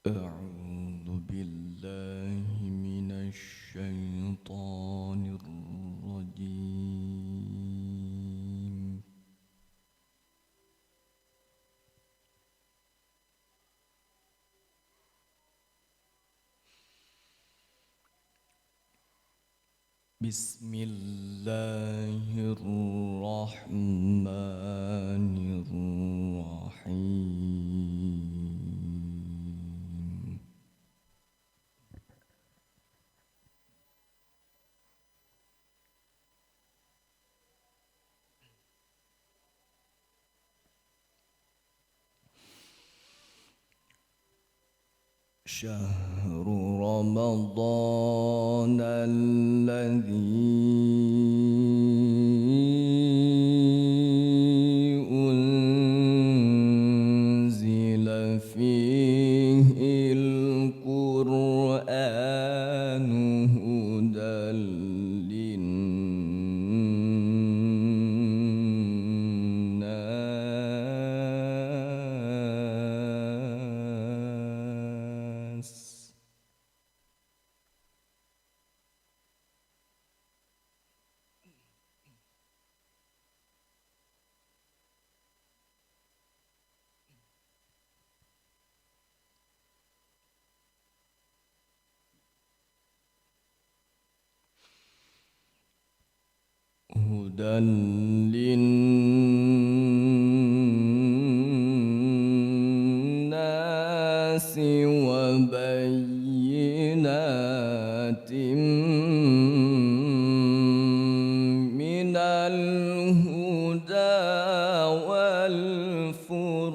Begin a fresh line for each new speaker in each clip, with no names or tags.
أعوذ بالله من الشيطان الرجيم. بسم الله الرحمن الرحيم. شهر رمضان الذي أنزل فيه القرآن هدى للناس. هدى للناس وبينات من الهدى والفرقان.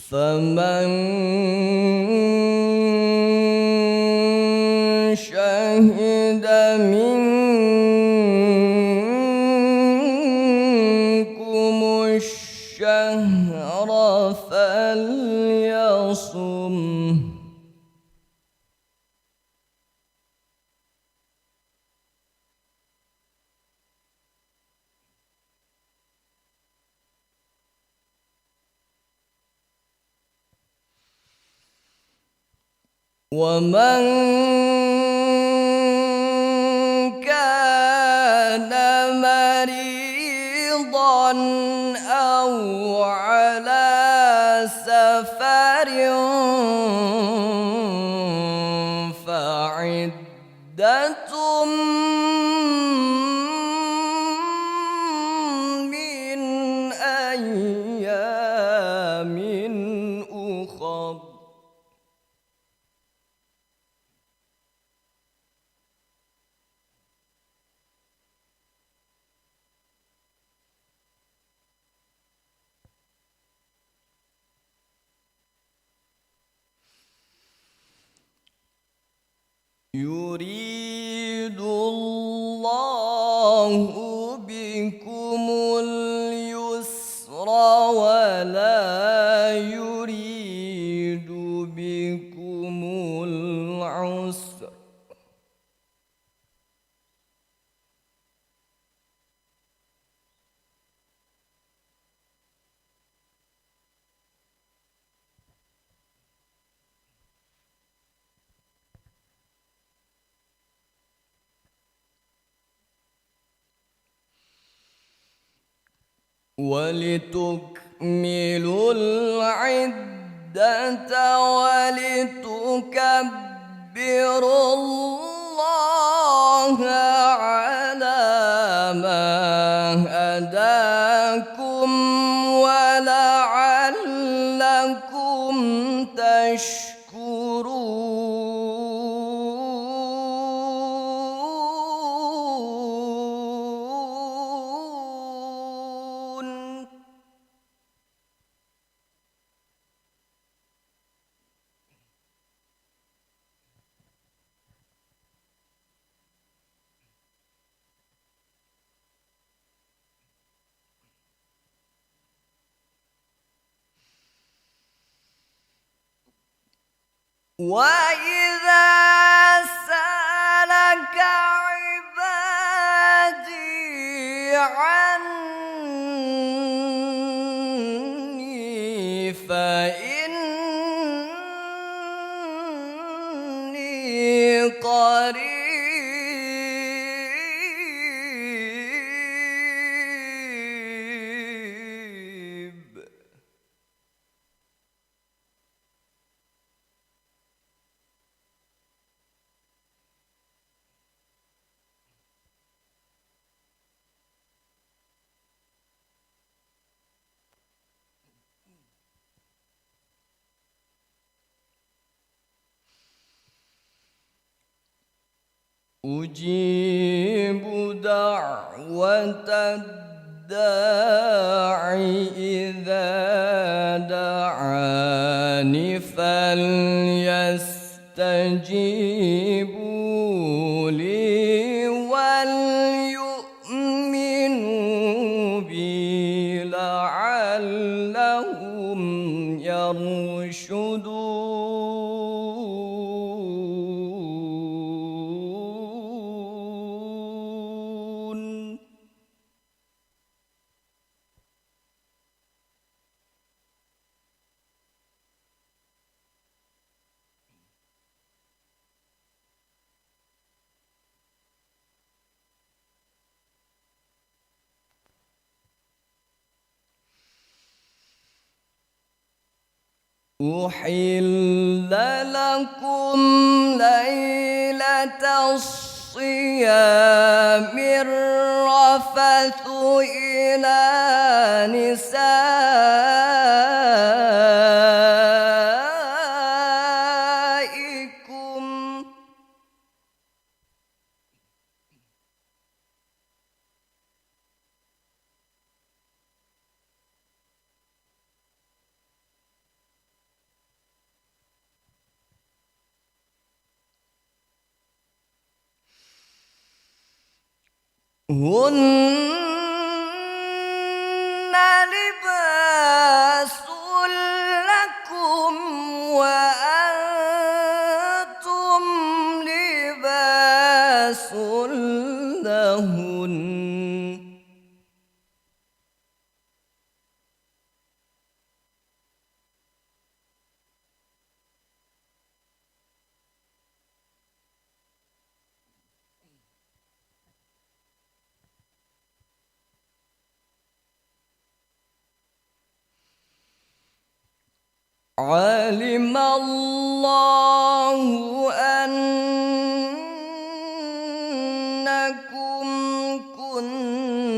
فمن شهد منكم الشهر فليصم. ومن كان مريضا أو على سفر فعدة من أيام أخر. يريد الله بكم اليسر ولا يريد بكم العسر. ولتكملوا العدة ولتكبروا الله على ما هداكم ولعلكم تشكرون. وإذا سألك عبادي عني فإني قريب. أجيب دعوة الداع إذا دعاني فليستجيبوا لي وليؤمنوا بي لعلهم يرشدون. أحل لكم ليلة الصيام الرفث إلى نسائكم. هن لباس لكم وأنتم لباس لهن. علم الله أنكم كنتم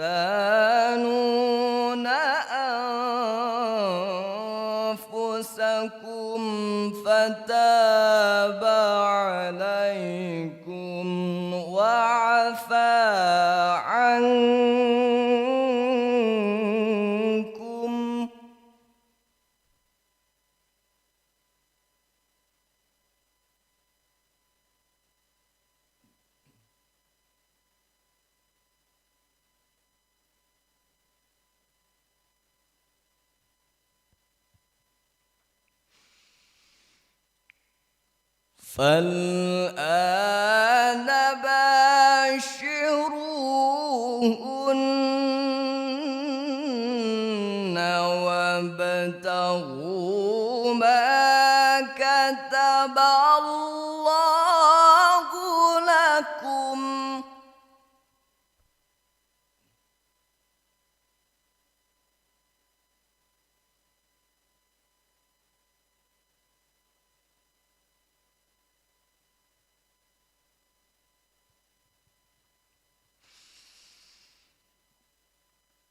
تختانون أنفسكم فتاب عليكم وعفى عنكم. فالآن باشروهن وابتغوا ما كتب الله لكم.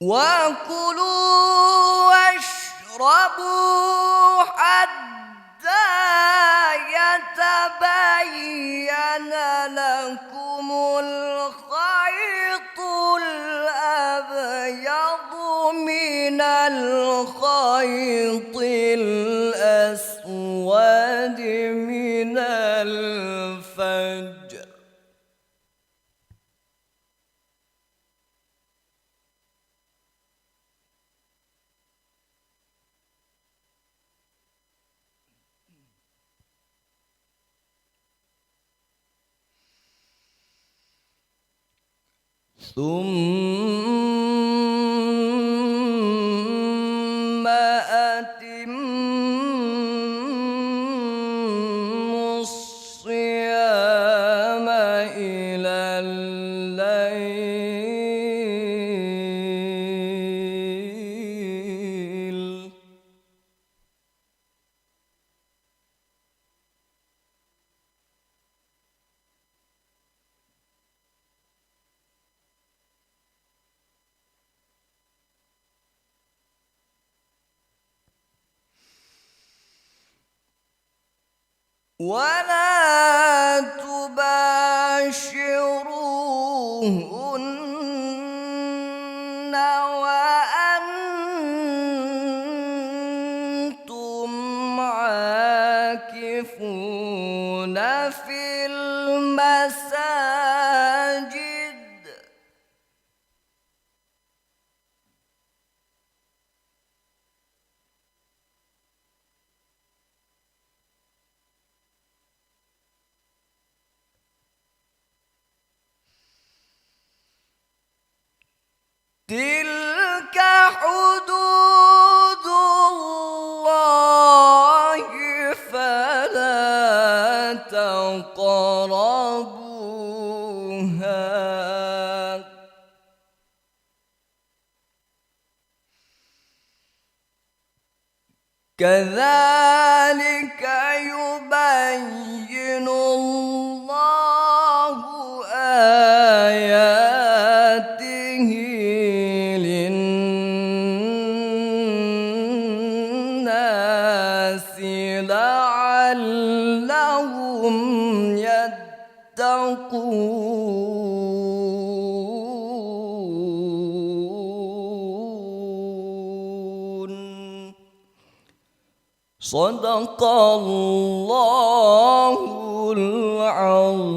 وكلوا واشربوا حتى يتبين لكم الخيط الأبيض من الخيط الأسود من الفجر. ثم أتموا الصيام إلى الليل ولا تباشروهن وأنتم عاكفون في المساجد تلك حدود الله فلا تقربوها كذلك يبين الله آياته للناس لعلهم يتقون صدق الله العظيم